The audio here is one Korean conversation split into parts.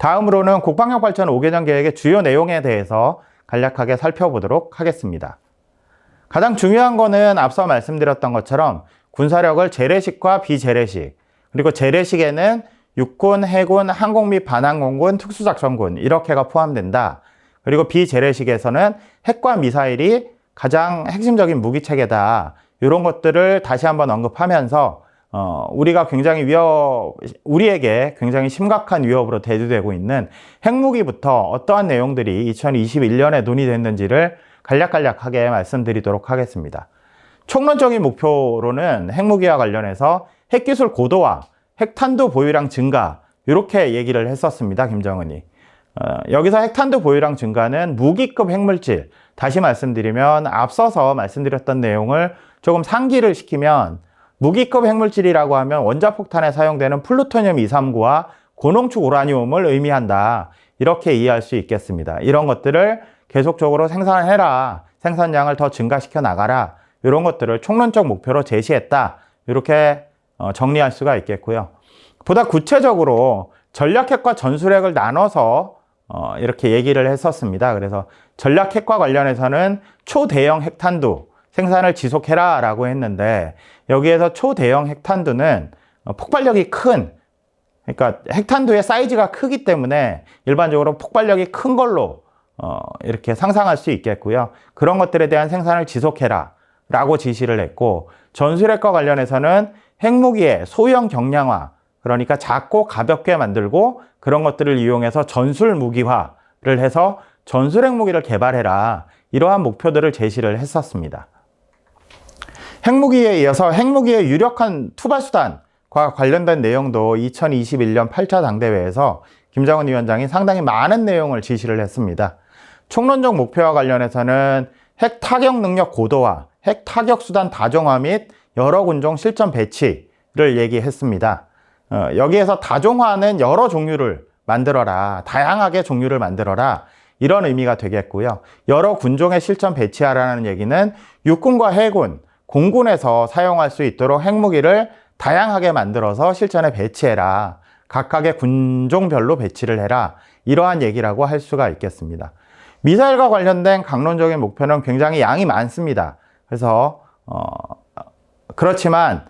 다음으로는 국방력 발전 5개년 계획의 주요 내용에 대해서 간략하게 살펴보도록 하겠습니다. 가장 중요한 거는 앞서 말씀드렸던 것처럼 군사력을 재래식과 비재래식, 그리고 재래식에는 육군, 해군, 항공 및 반항공군, 특수작전군 이렇게가 포함된다. 그리고 비재래식에서는 핵과 미사일이 가장 핵심적인 무기체계다. 이런 것들을 다시 한번 언급하면서 우리에게 굉장히 심각한 위협으로 대두되고 있는 핵무기부터 어떠한 내용들이 2021년에 논의됐는지를 간략하게 말씀드리도록 하겠습니다. 총론적인 목표로는 핵무기와 관련해서 핵기술 고도화, 핵탄두 보유량 증가 이렇게 얘기를 했었습니다. 김정은이. 여기서 핵탄두 보유량 증가는 무기급 핵물질, 다시 말씀드리면 앞서서 말씀드렸던 내용을 조금 상기를 시키면 무기급 핵물질이라고 하면 원자폭탄에 사용되는 플루토늄 239와 고농축 우라늄을 의미한다. 이렇게 이해할 수 있겠습니다. 이런 것들을 계속적으로 생산해라. 생산량을 더 증가시켜 나가라. 이런 것들을 총론적 목표로 제시했다. 이렇게 정리할 수가 있겠고요. 보다 구체적으로 전략핵과 전술핵을 나눠서 이렇게 얘기를 했었습니다. 그래서 전략핵과 관련해서는 초대형 핵탄두 생산을 지속해라 라고 했는데, 여기에서 초대형 핵탄두는 폭발력이 큰, 그러니까 핵탄두의 사이즈가 크기 때문에 일반적으로 폭발력이 큰 걸로 이렇게 상상할 수 있겠고요. 그런 것들에 대한 생산을 지속해라 라고 지시를 했고, 전술핵과 관련해서는 핵무기의 소형 경량화, 그러니까 작고 가볍게 만들고 그런 것들을 이용해서 전술 무기화를 해서 전술핵 무기를 개발해라. 이러한 목표들을 제시를 했었습니다. 핵무기에 이어서 핵무기의 유력한 투발수단과 관련된 내용도 2021년 8차 당대회에서 김정은 위원장이 상당히 많은 내용을 지시를 했습니다. 총론적 목표와 관련해서는 핵 타격 능력 고도화, 핵 타격 수단 다종화 및 여러 군종 실전 배치를 얘기했습니다. 여기에서 다종화는 여러 종류를 만들어라, 다양하게 종류를 만들어라, 이런 의미가 되겠고요. 여러 군종의 실전 배치하라는 얘기는 육군과 해군, 공군에서 사용할 수 있도록 핵무기를 다양하게 만들어서 실전에 배치해라. 각각의 군종별로 배치를 해라. 이러한 얘기라고 할 수가 있겠습니다. 미사일과 관련된 강론적인 목표는 굉장히 양이 많습니다. 그래서 그렇지만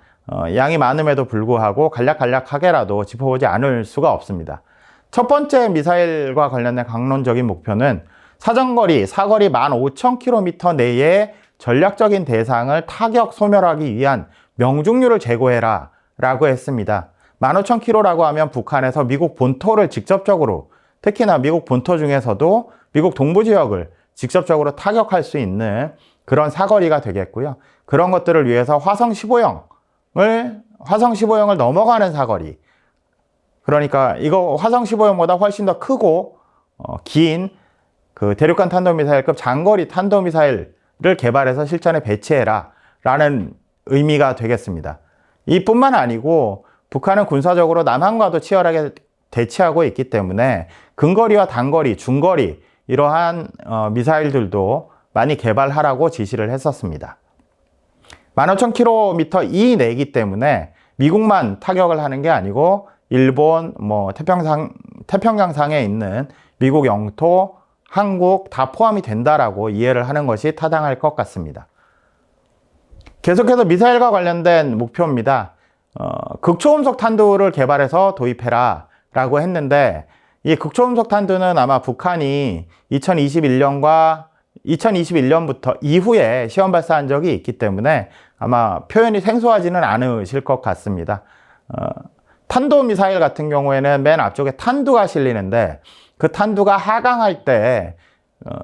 양이 많음에도 불구하고 간략하게라도 짚어보지 않을 수가 없습니다. 첫 번째 미사일과 관련된 강론적인 목표는 사거리 15,000km 내에 전략적인 대상을 타격 소멸하기 위한 명중률을 제고해라 라고 했습니다. 15,000km라고 하면 북한에서 미국 본토를 직접적으로, 특히나 미국 본토 중에서도 미국 동부 지역을 직접적으로 타격할 수 있는 그런 사거리가 되겠고요. 그런 것들을 위해서 화성 15형을 넘어가는 사거리, 그러니까 이거 화성 15형보다 훨씬 더 크고 긴 그 대륙간 탄도미사일급 장거리 탄도미사일을 개발해서 실전에 배치해라 라는 의미가 되겠습니다. 이뿐만 아니고 북한은 군사적으로 남한과도 치열하게 대치하고 있기 때문에 근거리와 단거리, 중거리 이러한 미사일들도 많이 개발하라고 지시를 했었습니다. 15,000km 이내이기 때문에 미국만 타격을 하는 게 아니고 일본, 태평양상에 있는 미국 영토, 한국 다 포함이 된다라고 이해를 하는 것이 타당할 것 같습니다. 계속해서 미사일과 관련된 목표입니다. 극초음속 탄두를 개발해서 도입해라 라고 했는데, 이 극초음속 탄두는 아마 북한이 2021년부터 이후에 시험 발사한 적이 있기 때문에 아마 표현이 생소하지는 않으실 것 같습니다. 탄도미사일 같은 경우에는 맨 앞쪽에 탄두가 실리는데, 그 탄두가 하강할 때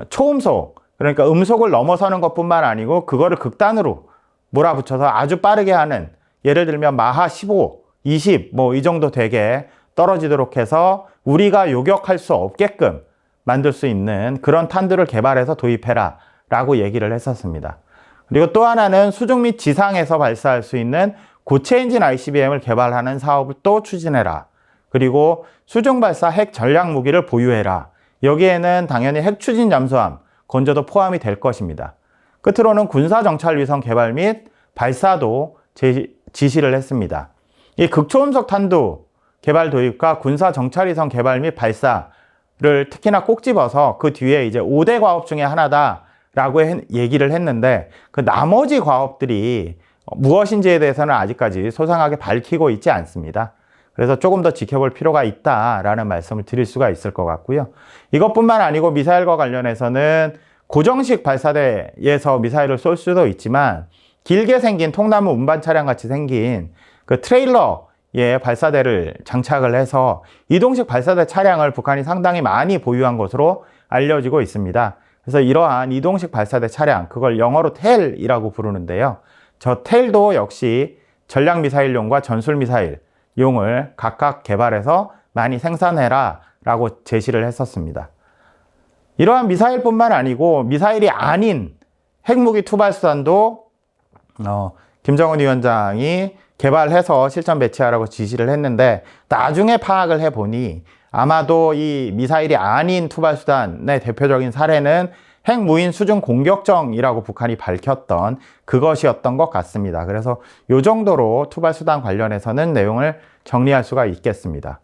초음속, 그러니까 음속을 넘어서는 것뿐만 아니고 그거를 극단으로 몰아붙여서 아주 빠르게 하는, 예를 들면 마하 15, 20 이 정도 되게 떨어지도록 해서 우리가 요격할 수 없게끔 만들 수 있는 그런 탄두를 개발해서 도입해라 라고 얘기를 했었습니다. 그리고 또 하나는 수중 및 지상에서 발사할 수 있는 고체 엔진 ICBM을 개발하는 사업을 또 추진해라. 그리고 수중 발사 핵 전략 무기를 보유해라. 여기에는 당연히 핵 추진 잠수함, 건조도 포함이 될 것입니다. 끝으로는 군사 정찰 위성 개발 및 발사도 지시를 했습니다. 이 극초음속 탄두, 개발 도입과 군사 정찰위성 개발 및 발사를 특히나 꼭 집어서 그 뒤에 이제 5대 과업 중에 하나다라고 얘기를 했는데, 그 나머지 과업들이 무엇인지에 대해서는 아직까지 소상하게 밝히고 있지 않습니다. 그래서 조금 더 지켜볼 필요가 있다라는 말씀을 드릴 수가 있을 것 같고요. 이것뿐만 아니고 미사일과 관련해서는 고정식 발사대에서 미사일을 쏠 수도 있지만, 길게 생긴 통나무 운반 차량 같이 생긴 그 트레일러에 발사대를 장착을 해서 이동식 발사대 차량을 북한이 상당히 많이 보유한 것으로 알려지고 있습니다. 그래서 이러한 이동식 발사대 차량, 그걸 영어로 텔이라고 부르는데요. 저 텔도 역시 전략미사일용과 전술미사일용을 각각 개발해서 많이 생산해라 라고 제시를 했었습니다. 이러한 미사일뿐만 아니고 미사일이 아닌 핵무기 투발수단도 김정은 위원장이 개발해서 실전 배치하라고 지시를 했는데, 나중에 파악을 해보니 아마도 이 미사일이 아닌 투발수단의 대표적인 사례는 핵무인 수중 공격정이라고 북한이 밝혔던 그것이었던 것 같습니다. 그래서 이 정도로 투발수단 관련해서는 내용을 정리할 수가 있겠습니다.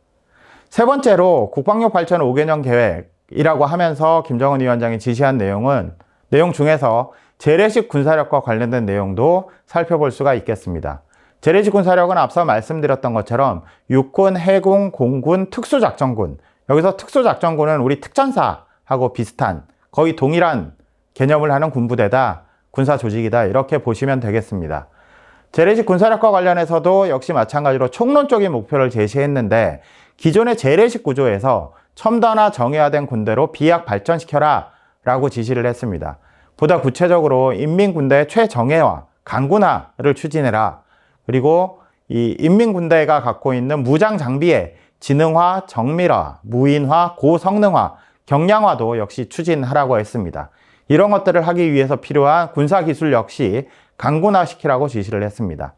세 번째로 국방력 발전 5개년 계획이라고 하면서 김정은 위원장이 지시한 내용 중에서 재래식 군사력과 관련된 내용도 살펴볼 수가 있겠습니다. 재래식 군사력은 앞서 말씀드렸던 것처럼 육군, 해군, 공군, 특수작전군, 여기서 특수작전군은 우리 특전사하고 비슷한 거의 동일한 개념을 하는 군부대다, 군사조직이다, 이렇게 보시면 되겠습니다. 재래식 군사력과 관련해서도 역시 마찬가지로 총론적인 목표를 제시했는데, 기존의 재래식 구조에서 첨단화 정예화된 군대로 비약 발전시켜라 라고 지시를 했습니다. 보다 구체적으로 인민군대의 최정예화, 강군화를 추진해라. 그리고 이 인민군대가 갖고 있는 무장 장비의 지능화, 정밀화, 무인화, 고성능화, 경량화도 역시 추진하라고 했습니다. 이런 것들을 하기 위해서 필요한 군사기술 역시 강군화시키라고 지시를 했습니다.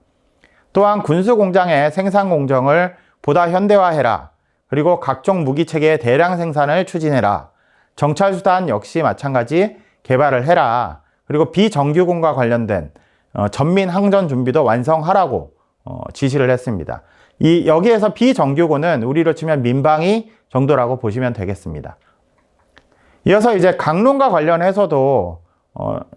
또한 군수공장의 생산공정을 보다 현대화해라. 그리고 각종 무기체계의 대량 생산을 추진해라. 정찰수단 역시 마찬가지 개발을 해라. 그리고 비정규군과 관련된 전민 항전 준비도 완성하라고 지시를 했습니다. 여기에서 비정규군은 우리로 치면 민방위 정도라고 보시면 되겠습니다. 이어서 이제 강론과 관련해서도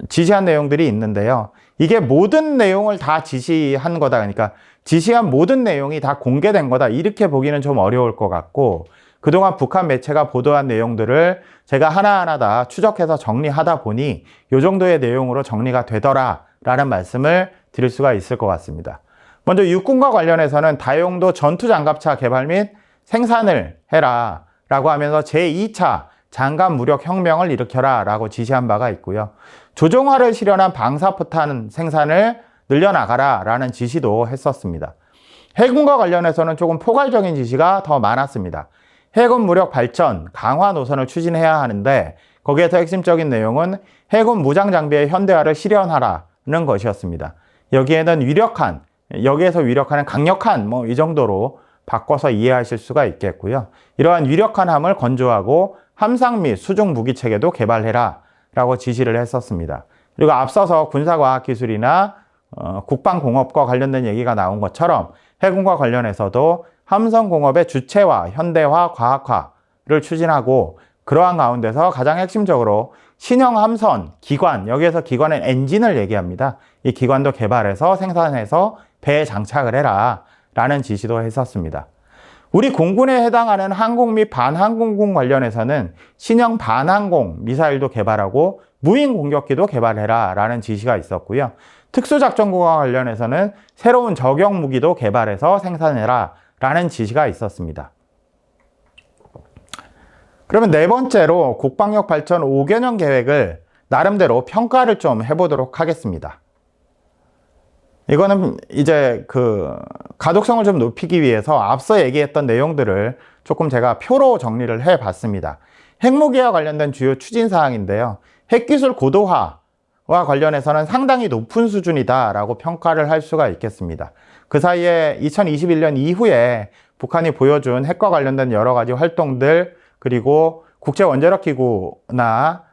지시한 내용들이 있는데요. 이게 모든 내용을 다 지시한 거다, 그러니까 지시한 모든 내용이 다 공개된 거다, 이렇게 보기는 좀 어려울 것 같고, 그동안 북한 매체가 보도한 내용들을 제가 하나하나 다 추적해서 정리하다 보니 이 정도의 내용으로 정리가 되더라 라는 말씀을 드릴 수가 있을 것 같습니다. 먼저 육군과 관련해서는 다용도 전투장갑차 개발 및 생산을 해라 라고 하면서 제2차 장갑 무력 혁명을 일으켜라 라고 지시한 바가 있고요. 조종화를 실현한 방사포탄 생산을 늘려나가라 라는 지시도 했었습니다. 해군과 관련해서는 조금 포괄적인 지시가 더 많았습니다. 해군 무력 발전, 강화 노선을 추진해야 하는데, 거기에서 핵심적인 내용은 해군 무장 장비의 현대화를 실현하라는 것이었습니다. 여기에서 위력한 강력한 이 정도로 바꿔서 이해하실 수가 있겠고요. 이러한 위력한 함을 건조하고 함상 및 수중 무기 체계도 개발해라 라고 지시를 했었습니다. 그리고 앞서서 군사과학기술이나 국방공업과 관련된 얘기가 나온 것처럼 해군과 관련해서도 함성공업의 주체화, 현대화, 과학화를 추진하고, 그러한 가운데서 가장 핵심적으로 신형 함선, 기관, 여기에서 기관은 엔진을 얘기합니다. 이 기관도 개발해서 생산해서 배에 장착을 해라 라는 지시도 했었습니다. 우리 공군에 해당하는 항공 및 반항공군 관련해서는 신형 반항공 미사일도 개발하고 무인 공격기도 개발해라 라는 지시가 있었고요. 특수작전군과 관련해서는 새로운 저격 무기도 개발해서 생산해라 라는 지시가 있었습니다. 그러면 네 번째로 국방력 발전 5개년 계획을 나름대로 평가를 좀 해보도록 하겠습니다. 이거는 이제 가독성을 좀 높이기 위해서 앞서 얘기했던 내용들을 조금 제가 표로 정리를 해봤습니다. 핵무기와 관련된 주요 추진사항인데요. 핵기술 고도화와 관련해서는 상당히 높은 수준이다라고 평가를 할 수가 있겠습니다. 그 사이에 2021년 이후에 북한이 보여준 핵과 관련된 여러 가지 활동들, 그리고 국제원자력기구나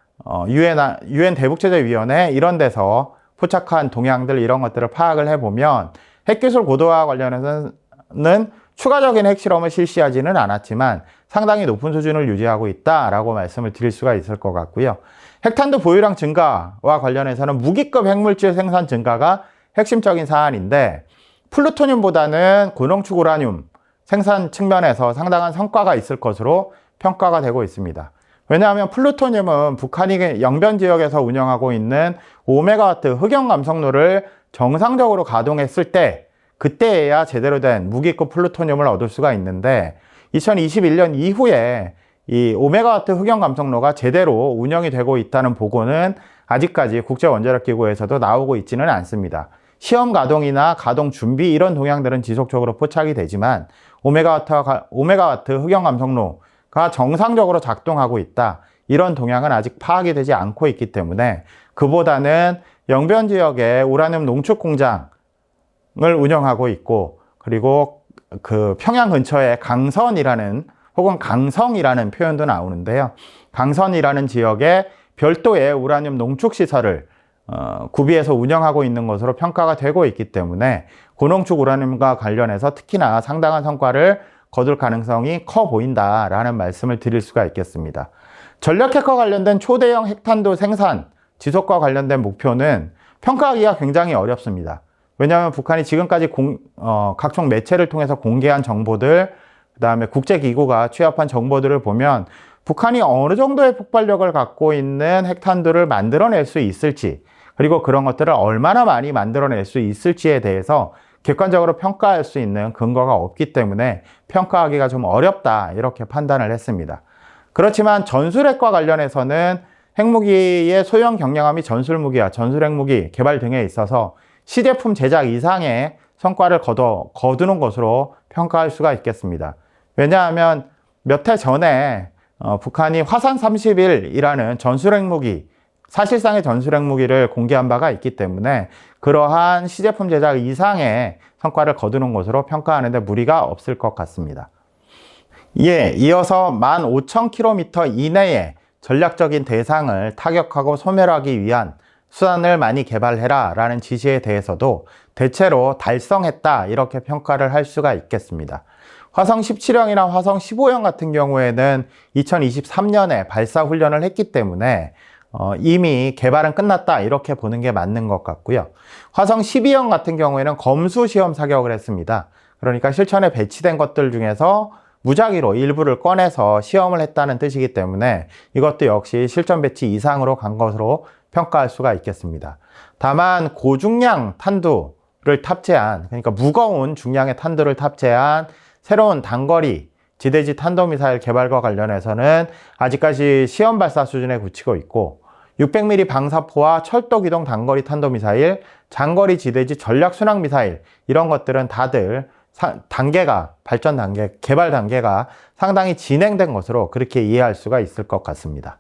UN 대북제재위원회 이런 데서 포착한 동향들, 이런 것들을 파악을 해보면 핵기술 고도화 관련해서는 추가적인 핵실험을 실시하지는 않았지만 상당히 높은 수준을 유지하고 있다라고 말씀을 드릴 수가 있을 것 같고요. 핵탄두 보유량 증가와 관련해서는 무기급 핵물질 생산 증가가 핵심적인 사안인데, 플루토늄보다는 고농축 우라늄 생산 측면에서 상당한 성과가 있을 것으로 평가가 되고 있습니다. 왜냐하면 플루토늄은 북한이 영변 지역에서 운영하고 있는 5메가와트 흑연 감성炉를 정상적으로 가동했을 때, 그때에야 제대로 된 무기급 플루토늄을 얻을 수가 있는데, 2021년 이후에 이 5메가와트 흑연 감성炉가 제대로 운영이 되고 있다는 보고는 아직까지 국제원자력기구에서도 나오고 있지는 않습니다. 시험 가동이나 가동 준비 이런 동향들은 지속적으로 포착이 되지만 5메가와트 흑연 감성炉가 정상적으로 작동하고 있다, 이런 동향은 아직 파악이 되지 않고 있기 때문에 그보다는 영변 지역에 우라늄 농축 공장을 운영하고 있고, 그리고 그 평양 근처에 강선이라는 혹은 강성이라는 표현도 나오는데요. 강선이라는 지역에 별도의 우라늄 농축 시설을 구비해서 운영하고 있는 것으로 평가가 되고 있기 때문에 고농축 우라늄과 관련해서 특히나 상당한 성과를 거둘 가능성이 커 보인다라는 말씀을 드릴 수가 있겠습니다. 전략핵과 관련된 초대형 핵탄두 생산 지속과 관련된 목표는 평가하기가 굉장히 어렵습니다. 왜냐하면 북한이 지금까지 각종 매체를 통해서 공개한 정보들, 그 다음에 국제기구가 취합한 정보들을 보면 북한이 어느 정도의 폭발력을 갖고 있는 핵탄두를 만들어낼 수 있을지, 그리고 그런 것들을 얼마나 많이 만들어낼 수 있을지에 대해서 객관적으로 평가할 수 있는 근거가 없기 때문에 평가하기가 좀 어렵다, 이렇게 판단을 했습니다. 그렇지만 전술핵과 관련해서는 핵무기의 소형 경량함이 전술무기와 전술핵무기 개발 등에 있어서 시제품 제작 이상의 성과를 거두는 것으로 평가할 수가 있겠습니다. 왜냐하면 몇 해 전에 북한이 화산 31이라는 전술핵무기, 사실상의 전술핵무기를 공개한 바가 있기 때문에 그러한 시제품 제작 이상의 성과를 거두는 것으로 평가하는데 무리가 없을 것 같습니다. 이어서 15,000km 이내의 전략적인 대상을 타격하고 소멸하기 위한 수단을 많이 개발해라 라는 지시에 대해서도 대체로 달성했다, 이렇게 평가를 할 수가 있겠습니다. 화성 17형이나 화성 15형 같은 경우에는 2023년에 발사 훈련을 했기 때문에 이미 개발은 끝났다, 이렇게 보는 게 맞는 것 같고요. 화성 12형 같은 경우에는 검수 시험 사격을 했습니다. 그러니까 실전에 배치된 것들 중에서 무작위로 일부를 꺼내서 시험을 했다는 뜻이기 때문에 이것도 역시 실전 배치 이상으로 간 것으로 평가할 수가 있겠습니다. 다만 고중량 탄두를 탑재한, 그러니까 무거운 중량의 탄두를 탑재한 새로운 단거리 지대지 탄도미사일 개발과 관련해서는 아직까지 시험 발사 수준에 그치고 있고, 600mm 방사포와 철도 기동 단거리 탄도미사일, 장거리 지대지 전략 순항 미사일, 이런 것들은 다들 발전 단계, 개발 단계가 상당히 진행된 것으로 그렇게 이해할 수가 있을 것 같습니다.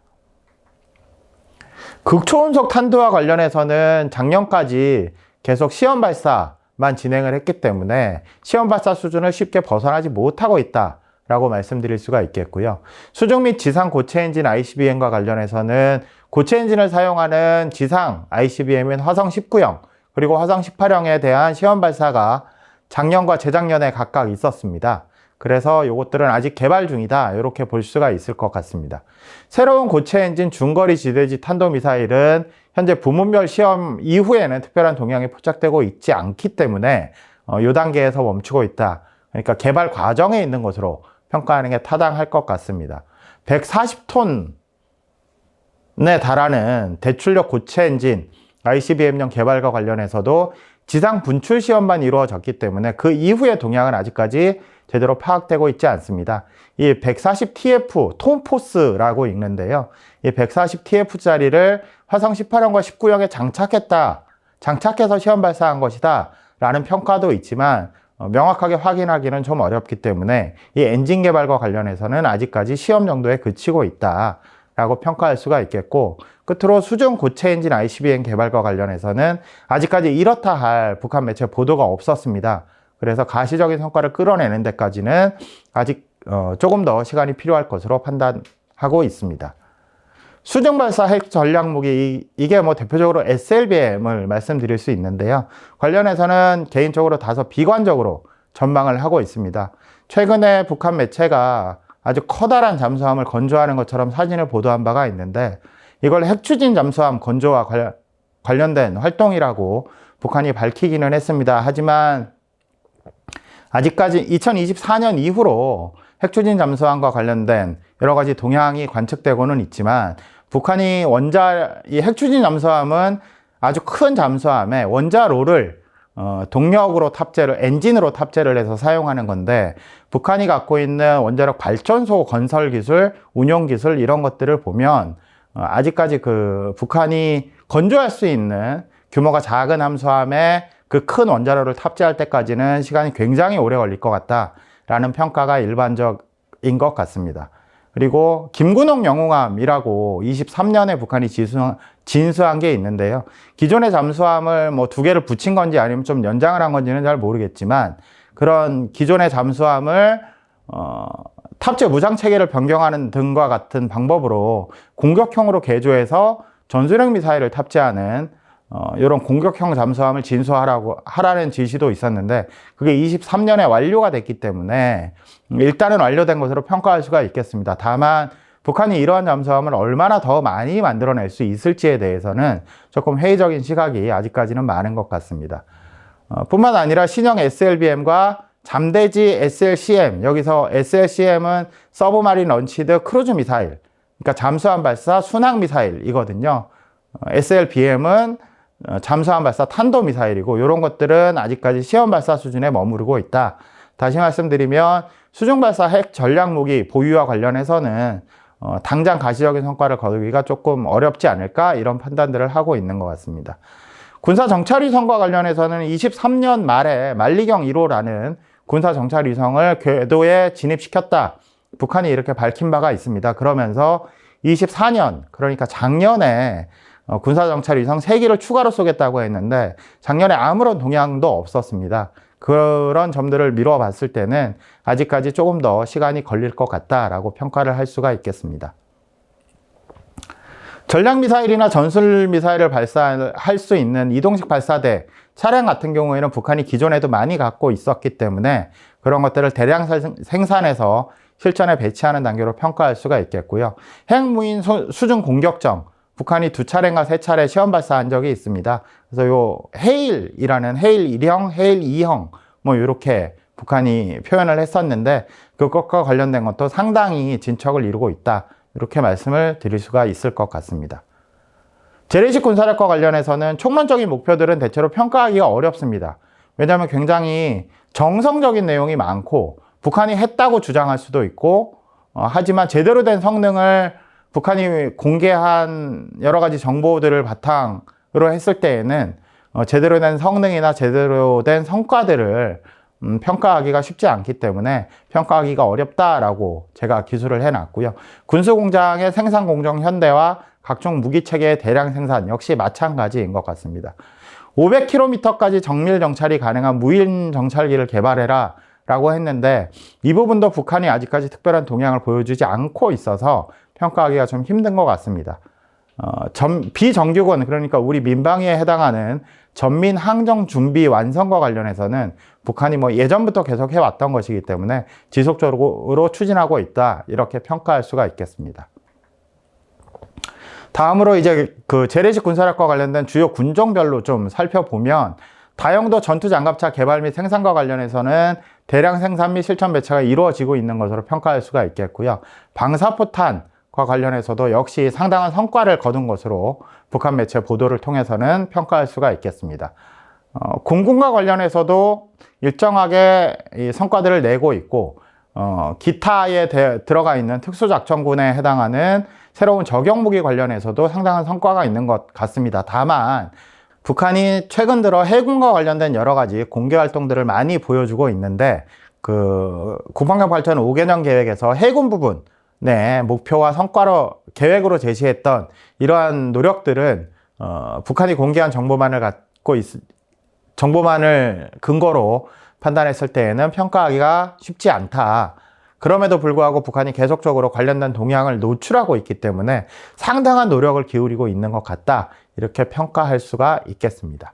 극초음속 탄두와 관련해서는 작년까지 계속 시험 발사만 진행을 했기 때문에 시험 발사 수준을 쉽게 벗어나지 못하고 있다라고 말씀드릴 수가 있겠고요. 수중 및 지상 고체 엔진 ICBM과 관련해서는 고체 엔진을 사용하는 지상 ICBM인 화성 19형 그리고 화성 18형에 대한 시험 발사가 작년과 재작년에 각각 있었습니다. 그래서 이것들은 아직 개발 중이다, 이렇게 볼 수가 있을 것 같습니다. 새로운 고체 엔진 중거리 지대지 탄도미사일은 현재 부문별 시험 이후에는 특별한 동향이 포착되고 있지 않기 때문에 이 단계에서 멈추고 있다. 그러니까 개발 과정에 있는 것으로 평가하는 게 타당할 것 같습니다. 140톤에 달하는 대출력 고체 엔진 ICBM용 개발과 관련해서도 지상 분출 시험만 이루어졌기 때문에 그 이후의 동향은 아직까지 제대로 파악되고 있지 않습니다. 이 140TF, 톰포스라고 읽는데요. 이 140TF짜리를 화성 18형과 19형에 장착해서 시험 발사한 것이다 라는 평가도 있지만 명확하게 확인하기는 좀 어렵기 때문에 이 엔진 개발과 관련해서는 아직까지 시험 정도에 그치고 있다 라고 평가할 수가 있겠고, 끝으로 수중 고체 엔진 ICBM 개발과 관련해서는 아직까지 이렇다 할 북한 매체 보도가 없었습니다. 그래서 가시적인 성과를 끌어내는 데까지는 아직 조금 더 시간이 필요할 것으로 판단하고 있습니다. 수중 발사 핵 전략 무기, 이게 대표적으로 SLBM을 말씀드릴 수 있는데요. 관련해서는 개인적으로 다소 비관적으로 전망을 하고 있습니다. 최근에 북한 매체가 아주 커다란 잠수함을 건조하는 것처럼 사진을 보도한 바가 있는데, 이걸 핵추진 잠수함 건조와 관련된 활동이라고 북한이 밝히기는 했습니다. 하지만 아직까지 2024년 이후로 핵추진 잠수함과 관련된 여러 가지 동향이 관측되고는 있지만, 북한이 이 핵추진 잠수함은 아주 큰 잠수함에 원자로를 동력으로 엔진으로 탑재를 해서 사용하는 건데, 북한이 갖고 있는 원자력 발전소 건설 기술, 운용 기술 이런 것들을 보면 아직까지 북한이 건조할 수 있는 규모가 작은 함수함에 그 큰 원자로를 탑재할 때까지는 시간이 굉장히 오래 걸릴 것 같다라는 평가가 일반적인 것 같습니다. 그리고 김군옥 영웅함이라고 23년에 북한이 진수한 게 있는데요. 기존의 잠수함을 뭐 2개를 붙인 건지 아니면 좀 연장을 한 건지는 잘 모르겠지만, 그런 기존의 잠수함을 탑재 무장 체계를 변경하는 등과 같은 방법으로 공격형으로 개조해서 전술핵 미사일을 탑재하는 이런 공격형 잠수함을 하라는 지시도 있었는데, 그게 23년에 완료가 됐기 때문에 일단은 완료된 것으로 평가할 수가 있겠습니다. 다만 북한이 이러한 잠수함을 얼마나 더 많이 만들어낼 수 있을지에 대해서는 조금 회의적인 시각이 아직까지는 많은 것 같습니다. 뿐만 아니라 신형 SLBM과 잠대지 SLCM, 여기서 SLCM은 서브마린 런치드 크루즈 미사일, 그러니까 잠수함 발사 순항 미사일이거든요. SLBM은 잠수함 발사 탄도 미사일이고, 이런 것들은 아직까지 시험 발사 수준에 머무르고 있다. 다시 말씀드리면 수중 발사 핵 전략 무기 보유와 관련해서는 당장 가시적인 성과를 거두기가 조금 어렵지 않을까, 이런 판단들을 하고 있는 것 같습니다. 군사 정찰 위성과 관련해서는 23년 말에 만리경 1호라는 군사 정찰 위성을 궤도에 진입시켰다, 북한이 이렇게 밝힌 바가 있습니다. 그러면서 24년, 그러니까 작년에 군사 정찰 위성 3기를 추가로 쏘겠다고 했는데, 작년에 아무런 동향도 없었습니다. 그런 점들을 미루어 봤을 때는 아직까지 조금 더 시간이 걸릴 것 같다라고 평가를 할 수가 있겠습니다. 전략미사일이나 전술미사일을 발사할 수 있는 이동식 발사대 차량 같은 경우에는 북한이 기존에도 많이 갖고 있었기 때문에 그런 것들을 대량 생산해서 실전에 배치하는 단계로 평가할 수가 있겠고요. 핵무인 수중 공격정, 북한이 2차례인가 3차례 시험 발사한 적이 있습니다. 그래서 요 헤일이라는 헤일 1형, 헤일 2형 뭐 이렇게 북한이 표현을 했었는데, 그것과 관련된 것도 상당히 진척을 이루고 있다, 이렇게 말씀을 드릴 수가 있을 것 같습니다. 재래식 군사력과 관련해서는 총론적인 목표들은 대체로 평가하기가 어렵습니다. 왜냐하면 굉장히 정성적인 내용이 많고, 북한이 했다고 주장할 수도 있고, 하지만 제대로 된 성능을 북한이 공개한 여러 가지 정보들을 바탕으로 했을 때에는 제대로 된 성능이나 제대로 된 성과들을 평가하기가 쉽지 않기 때문에 평가하기가 어렵다라고 제가 기술을 해놨고요. 군수공장의 생산 공정 현대와 각종 무기체계의 대량 생산 역시 마찬가지인 것 같습니다. 500km까지 정밀 정찰이 가능한 무인 정찰기를 개발해라 라고 했는데, 이 부분도 북한이 아직까지 특별한 동향을 보여주지 않고 있어서 평가하기가 좀 힘든 것 같습니다. 비정규군, 그러니까 우리 민방위에 해당하는 전민 항정 준비 완성과 관련해서는 북한이 뭐 예전부터 계속 해왔던 것이기 때문에 지속적으로 추진하고 있다, 이렇게 평가할 수가 있겠습니다. 다음으로 이제 재래식 군사력과 관련된 주요 군종별로 좀 살펴보면, 다용도 전투장갑차 개발 및 생산과 관련해서는 대량 생산 및 실전 배치가 이루어지고 있는 것으로 평가할 수가 있겠고요. 방사포탄과 관련해서도 역시 상당한 성과를 거둔 것으로 북한 매체 보도를 통해서는 평가할 수가 있겠습니다. 공군과 관련해서도 일정하게 이 성과들을 내고 있고, 기타에 들어가 있는 특수작전군에 해당하는 새로운 적용무기 관련해서도 상당한 성과가 있는 것 같습니다. 다만 북한이 최근 들어 해군과 관련된 여러 가지 공개 활동들을 많이 보여주고 있는데, 국방력 발전 5개년 계획에서 해군 부분의 목표와 성과로 계획으로 제시했던 이러한 노력들은 북한이 공개한 정보만을 근거로 판단했을 때에는 평가하기가 쉽지 않다. 그럼에도 불구하고 북한이 계속적으로 관련된 동향을 노출하고 있기 때문에 상당한 노력을 기울이고 있는 것 같다, 이렇게 평가할 수가 있겠습니다.